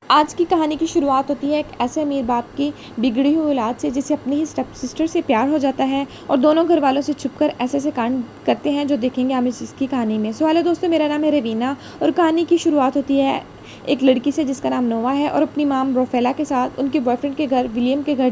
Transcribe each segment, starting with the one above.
आज की कहानी की शुरुआत होती है एक ऐसे अमीर बाप की बिगड़ी हुई औलाद से जिसे अपनी ही स्टेप सिस्टर से प्यार हो जाता है और दोनों घर वालों से छुपकर ऐसे ऐसे कांड करते हैं जो देखेंगे हम इसकी कहानी में। सो हेलो दोस्तों, मेरा नाम है रवीना और कहानी की शुरुआत होती है एक लड़की से जिसका नाम नोवा है और अपनी माम रोफेला के साथ उनके बॉयफ्रेंड के घर विलियम के घर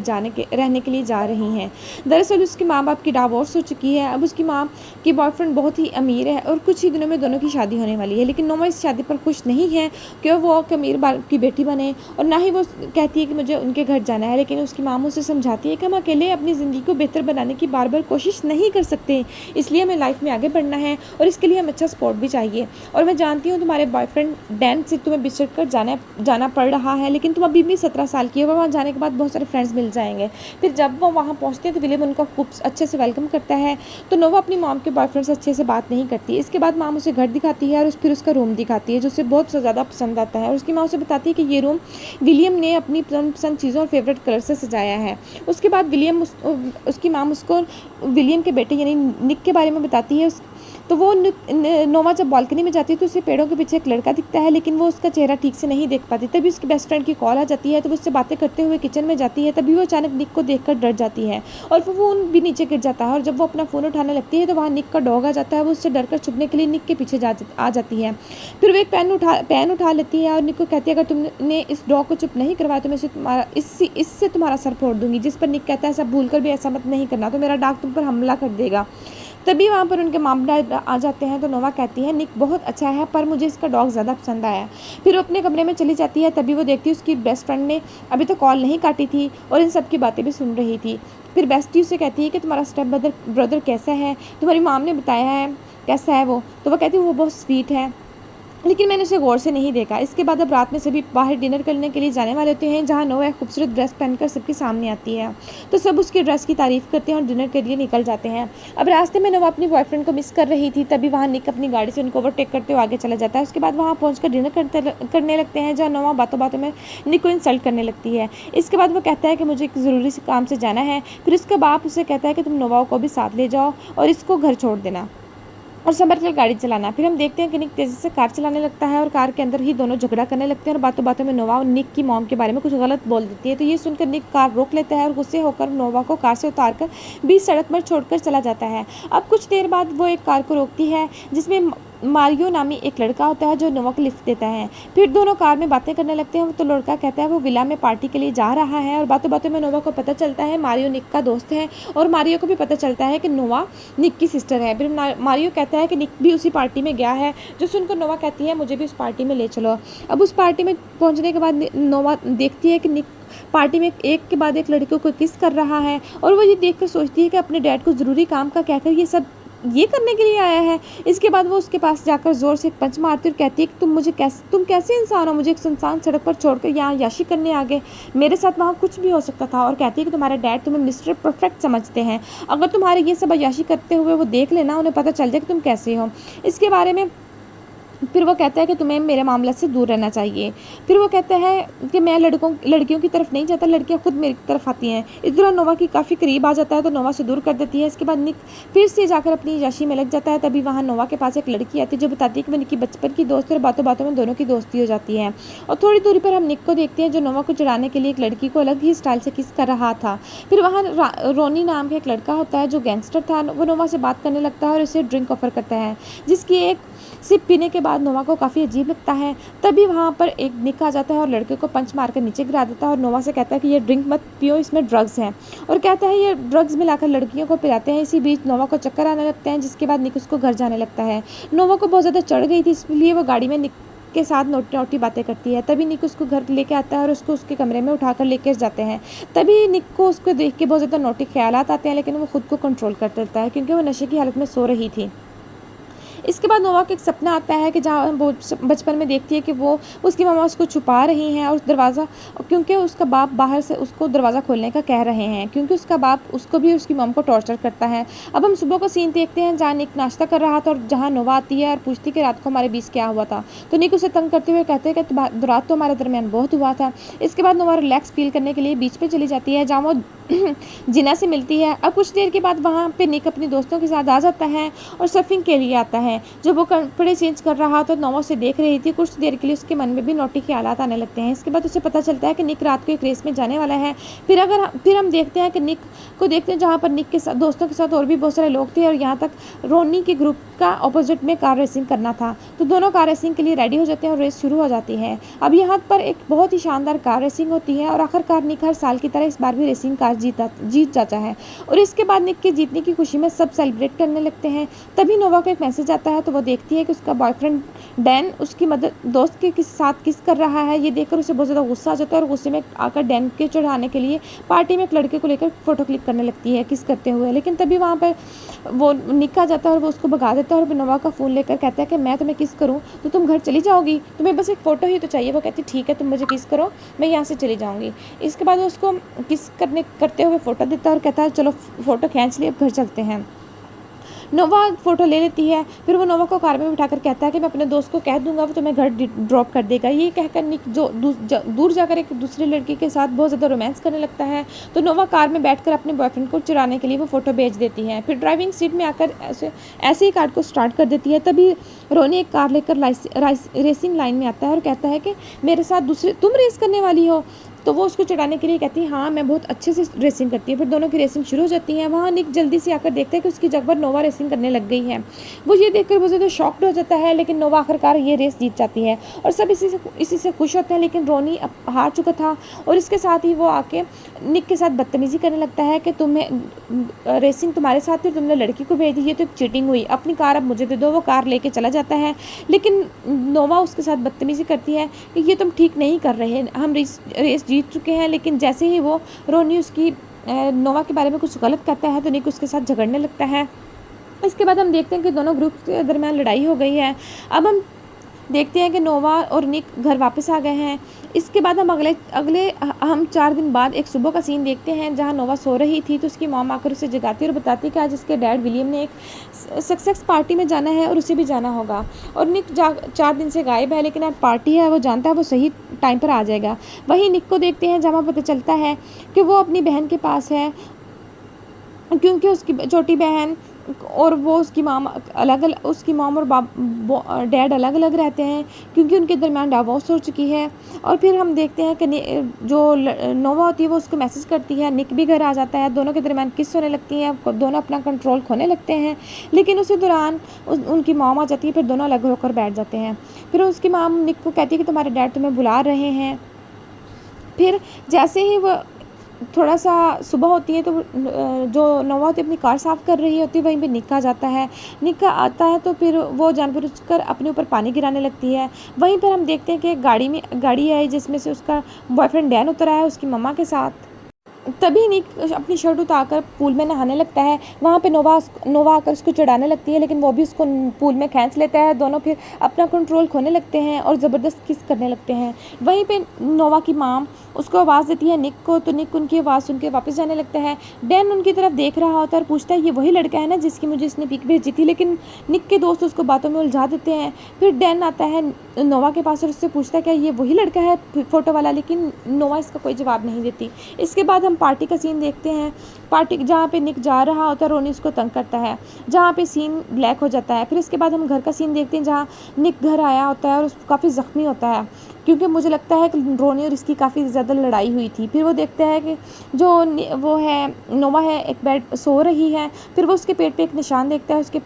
रहने के लिए जा रही हैं। दरअसल उसके माँ बाप की डाइवोर्स हो चुकी है। अब उसकी माँ की बॉयफ्रेंड बहुत ही अमीर है और कुछ ही दिनों में दोनों की शादी होने वाली है, लेकिन नोवा इस शादी पर खुश नहीं है कि वो एक अमीर बाप की बेटी बने और ना ही वो कहती है कि मुझे उनके घर जाना है। लेकिन उसकी माम उसे समझाती है कि हम अकेले अपनी ज़िंदगी को बेहतर बनाने की बार बार कोशिश नहीं कर सकते, इसलिए हमें लाइफ में आगे बढ़ना है और इसके लिए हमें अच्छा सपोर्ट भी चाहिए। और मैं जानती हूँ तुम्हारे बॉयफ्रेंड डैन से तुम्हें बिछड़ कर जाना पड़ रहा है, लेकिन तुम अभी भी 17 साल की हो। वहाँ जाने के बाद बहुत सारे फ्रेंड्स मिल जाएंगे। फिर जब वो वहाँ पहुँचते हैं तो विलियम उनका खूब अच्छे से वेलकम करता है। तो नोवा अपनी मॉम के बॉयफ्रेंड से अच्छे से बात नहीं करती। इसके बाद मॉम उसे घर दिखाती है और फिर उसका रूम दिखाती है जो उसे बहुत ज़्यादा पसंद आता है। और उसकी माँ उसे बताती है कि ये रूम विलियम ने अपनी पसंद चीज़ों और फेवरेट कलर से सजाया है। उसके बाद उसकी माम उसको विलियम के बेटे यानी निक के बारे में बताती है। तो वो नोवा जब बालकनी में जाती है तो उसे पेड़ों के पीछे एक लड़का दिखता है, लेकिन वो उसका चेहरा ठीक से नहीं देख पाती। तभी उसकी बेस्ट फ्रेंड की कॉल आ जाती है। तो वो उससे बातें करते हुए किचन में जाती है। तभी वो अचानक निक को देखकर डर जाती है और फिर वो भी नीचे गिर जाता है। और जब वो अपना फ़ोन उठाने लगती है तो वहाँ निक का डॉग आ जाता है। वो उससे डर कर छुपने के लिए निक के पीछे आ जाती है। फिर वो एक पेन उठा लेती है और निक को कहती है अगर तुमने इस डॉग को चुप नहीं करवाया तो मैं इससे तुम्हारा सर फोड़ दूंगी। जिस पर निक कहता है सब भूल कर भी ऐसा मत नहीं करना तो मेरा डॉग तुम पर हमला कर देगा। तभी वहाँ पर उनके माँ बाप आ जाते हैं। तो नोवा कहती है निक बहुत अच्छा है पर मुझे इसका डॉग ज़्यादा पसंद आया। फिर वो अपने कमरे में चली जाती है। तभी वो देखती है उसकी बेस्ट फ्रेंड ने अभी तो कॉल नहीं काटी थी और इन सब की बातें भी सुन रही थी। फिर बेस्टी उसे कहती है कि तुम्हारा स्टेप ब्रदर कैसा है, तुम्हारी माम ने बताया है कैसा है वो। तो वो कहती है वो बहुत स्वीट है, लेकिन मैंने उसे गौर से नहीं देखा। इसके बाद अब रात में सभी बाहर डिनर करने के लिए जाने वाले होते हैं, जहाँ नोवा एक खूबसूरत ड्रेस पहनकर सबके सामने आती है। तो सब उसकी ड्रेस की तारीफ़ करते हैं और डिनर के लिए निकल जाते हैं। अब रास्ते में नोवा अपनी बॉयफ्रेंड को मिस कर रही थी। तभी वहाँ निक अपनी गाड़ी से उनको ओवरटेक करते हुए आगे चला जाता है। उसके बाद वहाँ पहुँच डिनर करने लगते हैं, जहाँ नोवा बातों बातों में निक को इंसल्ट करने लगती है। इसके बाद वो कहता है कि मुझे एक ज़रूरी से काम से जाना है। फिर उसका बाप उसे कहता है कि तुम नोवा को भी साथ ले जाओ और इसको घर छोड़ देना और संभल कर गाड़ी चलाना। फिर हम देखते हैं कि निक तेज़ी से कार चलाने लगता है और कार के अंदर ही दोनों झगड़ा करने लगते हैं और बातों बातों में नोवा और निक की मॉम के बारे में कुछ गलत बोल देती है। तो ये सुनकर निक कार रोक लेता है और गुस्से होकर नोवा को कार से उतारकर बीच सड़क पर छोड़कर चला जाता है। अब कुछ देर बाद वो एक कार को रोकती है जिसमें मारियो नामी एक लड़का होता है जो नोवा को लिफ्ट देता है। फिर दोनों कार में बातें करने लगते हैं। तो लड़का कहता है वो विला में पार्टी के लिए जा रहा है और बातों बातों में नोवा को पता चलता है मारियो निक का दोस्त है और मारियो को भी पता चलता है कि नोवा निक की सिस्टर है। फिर मारियो कहता है कि निक भी उसी पार्टी में गया है, जो सुनकर नोवा कहती है मुझे भी उस पार्टी में ले चलो। अब उस पार्टी में पहुंचने के बाद नोवा देखती है कि निक पार्टी में एक के बाद एक लड़कियों को किस कर रहा है और वो ये देखकर सोचती है कि अपने डैड को ज़रूरी काम का कहकर ये करने के लिए आया है। इसके बाद वो उसके पास जाकर जोर से एक पंच मारती और कहती है कि तुम कैसे इंसान हो, मुझे एक सुनसान सड़क पर छोड़कर यहाँ याशी करने आ गए। मेरे साथ वहाँ कुछ भी हो सकता था। और कहती है कि तुम्हारे डैड तुम्हें मिस्टर परफेक्ट समझते हैं, अगर तुम्हारे ये सब अय्याशी करते हुए वो देख लेना उन्हें पता चल जाए कि तुम कैसे हो। इसके बारे में फिर वो कहता है कि तुम्हें मेरे मामले से दूर रहना चाहिए। फिर वो कहता है कि मैं लड़कियों की तरफ नहीं जाता, लड़कियां खुद मेरी तरफ आती हैं। इस दौरान नोवा की काफ़ी करीब आ जाता है तो नोवा से दूर कर देती है। इसके बाद निक फिर से जाकर अपनी याशी में लग जाता है। तभी वहाँ नोवा के पास एक लड़की आती है जो बताती है कि वो निक की बचपन की दोस्त है और बातों बातों में दोनों की दोस्ती हो जाती है। और थोड़ी दूरी पर हम निक को देखते हैं जो नोवा को चढ़ाने के लिए एक लड़की को अलग ही स्टाइल से किस कर रहा था। फिर वहाँ रोनी नाम का एक लड़का होता है जो गैंगस्टर था। वो नोवा से बात करने लगता है और उसे ड्रिंक ऑफर करता है, जिसकी एक सिप पीने के बाद नोवा को काफ़ी अजीब लगता है। तभी वहाँ पर एक निक आ जाता है और लड़के को पंच मारकर नीचे गिरा देता है और नोवा से कहता है कि ये ड्रिंक मत पियो, इसमें ड्रग्स हैं। और कहता है ये ड्रग्स मिलाकर लड़कियों को पिलाते हैं। इसी बीच नोवा को चक्कर आने लगते हैं, जिसके बाद निक उसको घर जाने लगता है। नोवा को बहुत ज़्यादा चढ़ गई थी, इसलिए वो गाड़ी में निक के साथ नोटी बातें करती है। तभी निक उसको घर लेके आता है और उसको उसके कमरे में उठाकर लेकर जाते हैं। तभी निक को उसको देख के बहुत ज़्यादा नोटी ख्यालात आते हैं, लेकिन वो खुद को कंट्रोल कर लेता है क्योंकि वो नशे की हालत में सो रही थी। इसके बाद नोवा को एक सपना आता है कि जहाँ वो बचपन में देखती है कि वो उसकी मामा उसको छुपा रही हैं और दरवाज़ा क्योंकि उसका बाप बाहर से उसको दरवाज़ा खोलने का कह रहे हैं क्योंकि उसका बाप उसको भी उसकी मम को टॉर्चर करता है। अब हम सुबह का सीन देखते हैं जहाँ निक नाश्ता कर रहा था और जहाँ नोवा आती है और पूछती कि रात को हमारे बीच क्या हुआ था। तो निक उसे तंग करते हुए कहते हैं कि रात तो हमारे दरमियान बहुत हुआ था। इसके बाद नोवा रिलैक्स फील करने के लिए बीच पे चली जाती है जहाँ वो जिना से मिलती है। अब कुछ देर के बाद वहाँ पे निक अपने दोस्तों के साथ आ जाता है और सर्फिंग के लिए आता है। जब वो कपड़े चेंज कर रहा तो नोवा उसे देख रही थी। कुछ देर के लिए उसके मन में भी नोटी ख्यालात आने लगते हैं। इसके बाद उसे पता चलता है कि निक रात को एक रेस में जाने वाला है। फिर हम देखते हैं कि निक को देखते हैं जहाँ पर निक के साथ दोस्तों के साथ और भी बहुत सारे लोग थे और यहाँ तक रोनी के ग्रुप का ऑपोजिट में कार रेसिंग करना था। तो दोनों कार रेसिंग के लिए रेडी हो जाते हैं और रेस शुरू हो जाती है। अब यहाँ पर एक बहुत ही शानदार कार रेसिंग होती है और आखिरकार निक हर साल की तरह इस बार भी रेसिंग कार जीत जाता है। और इसके बाद निक के जीतने की खुशी में सब सेलिब्रेट करने लगते हैं। तभी नोवा को एक मैसेज आता है तो वो देखती है कि उसका बॉयफ्रेंड डैन उसकी मदद दोस्त के साथ किस कर रहा है। ये देखकर उसे बहुत ज़्यादा गुस्सा आ जाता है और गुस्से में आकर डैन के चढ़ाने के लिए पार्टी में एक लड़के को लेकर फोटो क्लिक करने लगती है किस करते हुए। लेकिन तभी वहाँ पर वो निक आ जाता है और वो उसको भगा देता है और नोवा का फ़ोन लेकर कहता है कि मैं तुम्हें किस करूँ तो तुम घर चली जाओगी, तुम्हें बस एक फ़ोटो ही तो चाहिए। वो कहती ठीक है तुम मुझे किस करो, मैं यहाँ से चली जाऊँगी। इसके बाद वो उसको किस करते हुए फ़ोटो देता है और कहता है चलो फ़ोटो खींच लिए, अब घर चलते हैं। नोवा फ़ोटो ले लेती है। फिर वो नोवा को कार में बिठाकर कहता है कि मैं अपने दोस्त को कह दूंगा, वो तुम्हें घर ड्रॉप कर देगा। ये कहकर निक जो दूर जाकर एक दूसरे लड़की के साथ बहुत ज़्यादा रोमांस करने लगता है। तो नोवा कार में बैठकर अपने बॉयफ्रेंड को चुराने के लिए वो फ़ोटो भेज देती है। फिर ड्राइविंग सीट में आकर ऐसे ही कार को स्टार्ट कर देती है। तभी रोनी एक कार लेकर रेसिंग लाइन में आता है और कहता है कि मेरे साथ तुम रेस करने वाली हो। तो वो उसको चढ़ाने के लिए कहती है हाँ मैं बहुत अच्छे से रेसिंग करती हूँ। फिर दोनों की रेसिंग शुरू हो जाती है। वहाँ निक जल्दी से आकर देखता है कि उसकी जगह पर नोवा रेसिंग करने लग गई है। वो ये देखकर बहुत ज़्यादा शॉक्ड हो जाता है, लेकिन नोवा आखिरकार ये रेस जीत जाती है और सब इसी से खुश होते हैं। लेकिन रोनी हार चुका था और इसके साथ ही वो आके निक के साथ बदतमीज़ी करने लगता है कि तुम्हें रेसिंग तुम्हारे साथ थी, तुमने लड़की को भेज दी, ये तो एक चीटिंग हुई, अपनी कार अब मुझे दे दो। वो कार लेके चला जाता है लेकिन नोवा उसके साथ बदतमीज़ी करती है कि ये तुम ठीक नहीं कर रहे, हम रेस जीत चुके हैं। लेकिन जैसे ही वो रोनी उसकी नोवा के बारे में कुछ गलत कहता है तो निक उसके साथ झगड़ने लगता है। इसके बाद हम देखते हैं कि दोनों ग्रुप के दरमियान लड़ाई हो गई है। अब हम देखते हैं कि नोवा और निक घर वापस आ गए हैं। इसके बाद हम हम 4 दिन बाद एक सुबह का सीन देखते हैं जहां नोवा सो रही थी तो उसकी मॉम आकर उसे जगाती है और बताती है कि आज उसके डैड विलियम ने एक सक्सेस पार्टी में जाना है और उसे भी जाना होगा। और निक 4 दिन से गायब है, लेकिन आज पार्टी है, वो जानता है वो सही टाइम पर आ जाएगा। वहीं निक को देखते हैं जहाँ पता चलता है कि वो अपनी बहन के पास है, क्योंकि उसकी छोटी बहन और वो उसकी मॉम और डैड अलग अलग रहते हैं क्योंकि उनके दरमियान डिवोर्स हो चुकी है। और फिर हम देखते हैं कि जो नोवा होती है वो उसको मैसेज करती है, निक भी घर आ जाता है, दोनों के दरमियान किस होने लगती है, दोनों अपना कंट्रोल खोने लगते हैं। लेकिन उसी दौरान उनकी मॉम आ जाती है, फिर दोनों अलग होकर बैठ जाते हैं। फिर उसकी मॉम निक को कहती है कि तुम्हारे डैड तुम्हें बुला रहे हैं। फिर जैसे ही वो थोड़ा सा सुबह होती है तो जो नोवा होती है अपनी कार साफ़ कर रही होती है, वहीं पे निक आ जाता है। निक आता है तो फिर वो जानबूझकर अपने ऊपर पानी गिराने लगती है। वहीं पर हम देखते हैं कि एक गाड़ी आई जिसमें से उसका बॉयफ्रेंड डैन उतर आया उसकी मम्मा के साथ। तभी निक अपनी शर्ट उतारकर पूल में नहाने लगता है। वहाँ पे नोवा आकर उसको चढ़ाने लगती है, लेकिन वो भी उसको पूल में खींच लेता है। दोनों फिर अपना कंट्रोल खोने लगते हैं और ज़बरदस्त किस करने लगते हैं। वहीं पे नोवा की माम उसको आवाज़ देती है निक को, तो निक उनकी आवाज़ सुन के वापस जाने लगता है। डैन उनकी तरफ देख रहा होता है और पूछता है ये वही लड़का है ना जिसकी मुझे इसने पिक भेजी थी, लेकिन निक के दोस्त उसको बातों में उलझा देते हैं। फिर डैन आता है नोवा के पास और उससे पूछता है क्या ये वही लड़का है फ़ोटो वाला, लेकिन नोवा इसका कोई जवाब नहीं देती। इसके बाद हम पार्टी का सीन देखते हैं। पार्टी जहाँ पे निक जा रहा होता है, रोनी उसको तंग करता है, जहाँ पे सीन ब्लैक हो जाता है। फिर इसके बाद हम घर का सीन देखते हैं जहाँ निक घर आया होता है और उसको काफ़ी ज़ख्मी होता है, क्योंकि मुझे लगता है कि रोनी और इसकी काफ़ी ज़्यादा लड़ाई हुई थी। फिर वो देखता है कि जो वो है नोवा है एक बेड सो रही है। फिर वो उसके पेट पे एक निशान देखता है, उसके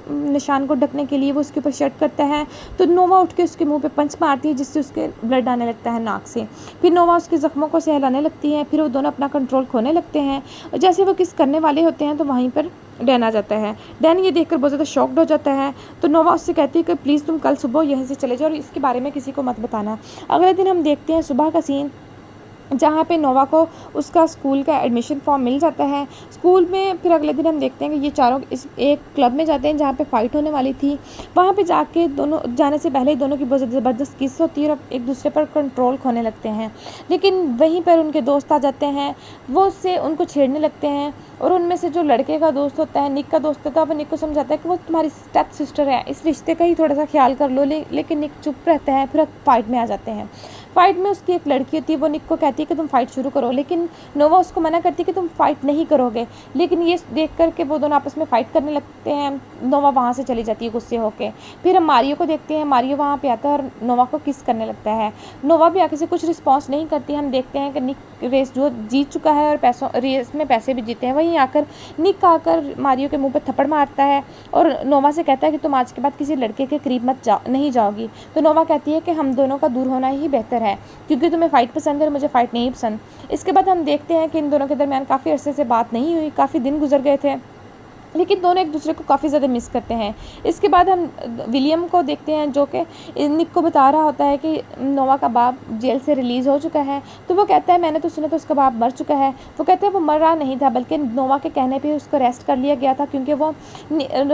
निशान को ढकने के लिए वो उसके ऊपर शर्ट करता है, तो नोवा उठ के उसके मुंह पे पंच मारती है जिससे उसके ब्लड आने लगता है नाक से। फिर नोवा उसके ज़ख्मों को सहलाने लगती है। फिर वो दोनों अपना कंट्रोल खोने लगते हैं और जैसे वो किस करने वाले होते हैं तो वहीं पर डैन आ जाता है। डैन ये देखकर बहुत ज़्यादा शॉक्ड हो जाता है, तो नोवा उससे कहती है कि प्लीज़ तुम कल सुबह यहीं से चले जाओ और इसके बारे में किसी को मत बताना। अगले दिन हम देखते हैं सुबह का सीन जहाँ पे नोवा को उसका स्कूल का एडमिशन फॉर्म मिल जाता है। स्कूल में फिर अगले दिन हम देखते हैं कि ये चारों इस एक क्लब में जाते हैं जहाँ पे फ़ाइट होने वाली थी। वहाँ पे जाके दोनों जाने से पहले ही दोनों की बहुत ज़बरदस्त किस होती है और एक दूसरे पर कंट्रोल खोने लगते हैं। लेकिन वहीं पर उनके दोस्त आ जाते हैं, वो उससे उनको छेड़ने लगते हैं और उनमें से जो लड़के का दोस्त होता है, निक का दोस्त होता है, वो निक को समझाता है कि वो तुम्हारी स्टेप सिस्टर है, इस रिश्ते का ही थोड़ा सा ख्याल कर लो। लेकिन निक चुप रहता है। फिर फाइट में आ जाते हैं। फ़ाइट में उसकी एक लड़की होती है, वो निक को कहती है कि तुम फ़ाइट शुरू करो, लेकिन नोवा उसको मना करती है कि तुम फ़ाइट नहीं करोगे। लेकिन ये देख कर के वो दोनों आपस में फ़ाइट करने लगते हैं। नोवा वहाँ से चली जाती है गुस्से होके। फिर हम मारियो को देखते हैं, मारियो वहाँ पे आता है और नोवा को किस करने लगता है। नोवा भी आगे से कुछ रिस्पॉन्स नहीं करती। हम देखते हैं कि निक रेस जो जीत चुका है और रेस में पैसे भी जीते हैं। वहीं आकर निक आकर मारियो के मुँह पे थप्पड़ मारता है और नोवा से कहता है कि तुम आज के बाद किसी लड़के के करीब नहीं जाओगी। तो नोवा कहती है कि हम दोनों का दूर होना ही बेहतर है, क्योंकि तुम्हें फ़ाइट पसंद है और मुझे फ़ाइट नहीं पसंद। इसके बाद हम देखते हैं कि इन दोनों के दरमियान काफ़ी अरसे से बात नहीं हुई, काफ़ी दिन गुजर गए थे, लेकिन दोनों एक दूसरे को काफ़ी ज़्यादा मिस करते हैं। इसके बाद हम विलियम को देखते हैं, जो कि निक को बता रहा होता है कि नोवा का बाप जेल से रिलीज़ हो चुका है। तो वो कहता है मैंने तो सुना था उसका बाप मर चुका है। वो कहते हैं वो मर रहा नहीं था, बल्कि नोवा के कहने पे उसको अरेस्ट कर लिया गया था, क्योंकि वो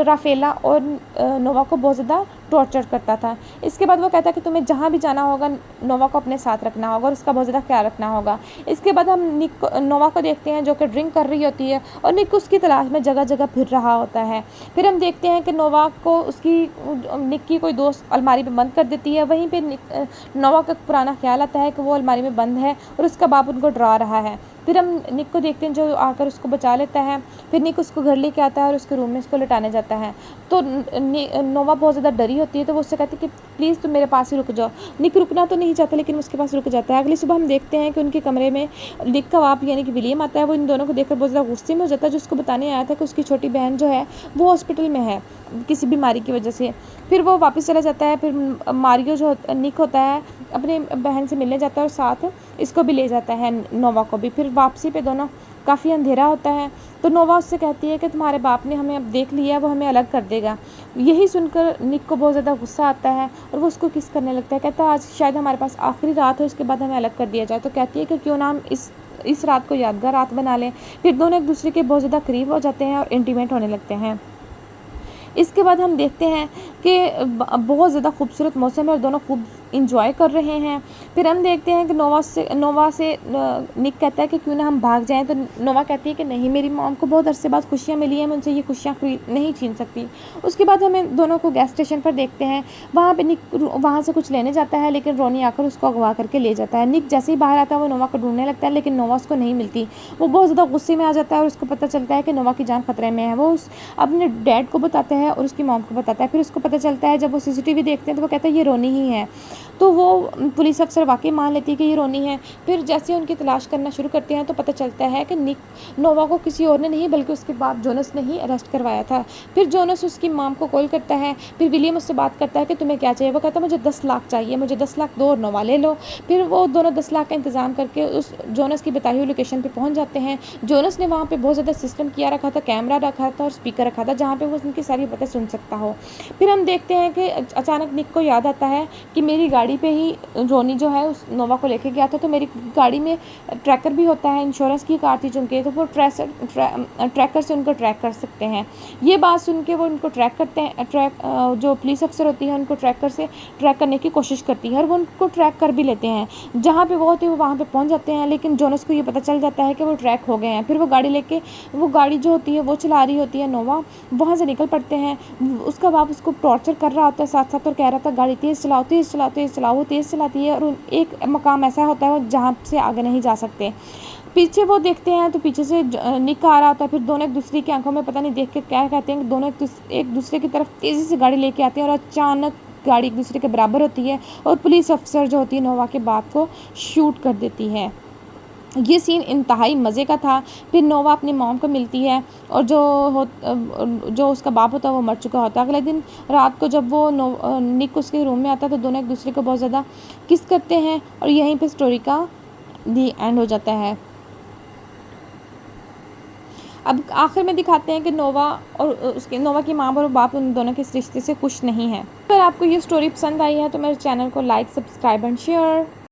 राफेला और नोवा को बहुत ज़्यादा टॉर्चर करता था। इसके बाद वो कहता है कि तुम्हें जहाँ भी जाना होगा नोवा को अपने साथ रखना होगा और उसका बहुत ज़्यादा ख्याल रखना होगा। इसके बाद हम नोवा को देखते हैं, जो कि ड्रिंक कर रही होती है और निक उसकी तलाश में जगह जगह फिर रहा होता है। फिर हम देखते हैं कि नोवा को निक की कोई दोस्त अलमारी में बंद कर देती है। वहीं पे नोवा का पुराना ख्याल आता है कि वो अलमारी में बंद है और उसका बाप उनको डरा रहा है। फिर हम निक को देखते हैं, जो आकर उसको बचा लेता है। फिर निक उसको घर लेके आता है और उसके रूम में उसको लिटाने जाता है। तो नोवा बहुत ज़्यादा डरी होती है, तो वो उससे कहती है कि प्लीज़ तुम मेरे पास ही रुक जाओ। निक रुकना तो नहीं चाहता, लेकिन उसके पास रुक जाता है। अगली सुबह हम देखते हैं कि उनके कमरे में निक का बाप यानी कि विलियम आता है। वो इन दोनों को देखकर बहुत ज़्यादा गुस्से में हो जाता है, जो उसको बताने आया था कि उसकी छोटी बहन जो है वो हॉस्पिटल में है किसी बीमारी की वजह से। फिर वो वापस चला जाता है। फिर मारियो जो निक होता है अपने बहन से मिलने जाता है और साथ इसको भी ले जाता है, नोवा को भी। फिर वापसी पे दोनों काफ़ी अंधेरा होता है, तो नोवा उससे कहती है कि तुम्हारे बाप ने हमें अब देख लिया, वो हमें अलग कर देगा। यही सुनकर निक को बहुत ज़्यादा गुस्सा आता है और वो उसको किस करने लगता है। कहता है आज शायद हमारे पास आखिरी रात हो, इसके बाद हमें अलग कर दिया जाए। तो कहती है कि क्यों ना हम इस रात को यादगार रात बना लें। फिर दोनों एक दूसरे के बहुत ज़्यादा करीब हो जाते हैं और इंटीमेट होने लगते हैं। इसके बाद हम देखते हैं कि बहुत ज़्यादा खूबसूरत मौसम है और दोनों खूब इंजॉय कर रहे हैं। फिर हम देखते हैं कि नोवा से निक कहता है कि क्यों ना हम भाग जाएं। तो नोवा कहती है कि नहीं, मेरी मॉम को बहुत अरसे बाद खुशियाँ मिली हैं, मैं उनसे ये खुशियाँ नहीं छीन सकती। उसके बाद हमें दोनों को गैस स्टेशन पर देखते हैं। वहाँ पे निक वहाँ से कुछ लेने जाता है, लेकिन रोनी आकर उसको अगवा करके ले जाता है। निक जैसे ही बाहर आता है वो नोवा को ढूंढने लगता है, लेकिन नोवा उसको नहीं मिलती। वो बहुत ज़्यादा गुस्से में आ जाता है और उसको पता चलता है कि नोवा की जान खतरे में है। वो अपने डैड को बताता है और उसकी मॉम को बताता है। फिर उसको पता चलता है, जब वो सीसीटीवी देखते हैं तो वो कहता है ये रोनी ही है। तो वो पुलिस अफसर वाकई मान लेती है कि ये रोनी है। फिर जैसे उनकी तलाश करना शुरू करते हैं तो पता चलता है कि निक नोवा को किसी और ने नहीं बल्कि उसके बाप जोनस ने ही अरेस्ट करवाया था। फिर जोनस उसकी माम को कॉल करता है। फिर विलियम उससे बात करता है कि तुम्हें क्या चाहिए। वो कहता है मुझे 10 लाख चाहिए, मुझे 10 लाख दो और नोवा ले लो। फिर वो दोनों 10 लाख का इंतज़ाम करके उस जोनस की बताई हुई लोकेशन पर पहुँच जाते हैं। जोनस ने वहाँ पर बहुत ज़्यादा सिस्टम किया रखा था, कैमरा रखा था और स्पीकर रखा था, जहाँ पर वो उनकी सारी बातें सुन सकता हो। फिर हम देखते हैं कि अचानक निक को याद आता है कि मेरी गाड़ी पे ही रोनी जो है उस नोवा को लेके गया था, तो मेरी गाड़ी में ट्रैकर भी होता है, इंश्योरेंस की कार थी चूँकि, तो वो ट्रैकर से उनको ट्रैक कर सकते हैं। ये बात सुन के वो उनको ट्रैक करते हैं। जो पुलिस अफसर होती है उनको ट्रैकर से ट्रैक करने की कोशिश करती है और वो उनको ट्रैक कर भी लेते हैं। जहाँ पे वो होते हैं वो वहाँ पे पहुँच जाते हैं, लेकिन जोनस को ये पता चल जाता है कि वो ट्रैक हो गए हैं। फिर वो गाड़ी जो होती है वो चला रही होती है नोवा, वहाँ से निकल पड़ते हैं। उसका बाप उसको टॉर्चर कर रहा होता है साथ साथ और कह रहा था गाड़ी तेज़ चलाओ तेज़ चलाओ तेज़ चलाओ। वो तेज़ चलाती है और एक मकाम ऐसा होता है जहाँ से आगे नहीं जा सकते। पीछे वो देखते हैं तो पीछे से निक आ रहा होता है। फिर दोनों एक दूसरे की आंखों में पता नहीं देख के क्या कहते हैं कि दोनों एक दूसरे की तरफ तेज़ी से गाड़ी लेके आते हैं और अचानक गाड़ी एक दूसरे के बराबर होती है और पुलिस अफसर जो होती है नोवा के बाप को शूट कर देती है। ये सीन इंतहाई मज़े का था। फिर नोवा अपनी मॉम को मिलती है और जो उसका बाप होता है वो मर चुका होता है। अगले दिन रात को जब वो निक उसके रूम में आता है तो दोनों एक दूसरे को बहुत ज़्यादा किस करते हैं और यहीं पे स्टोरी का दी एंड हो जाता है। अब आखिर में दिखाते हैं कि नोवा की माँ और बाप उन दोनों के इस रिश्ते से खुश नहीं है। अगर आपको ये स्टोरी पसंद आई है तो मेरे चैनल को लाइक, सब्सक्राइब एंड शेयर।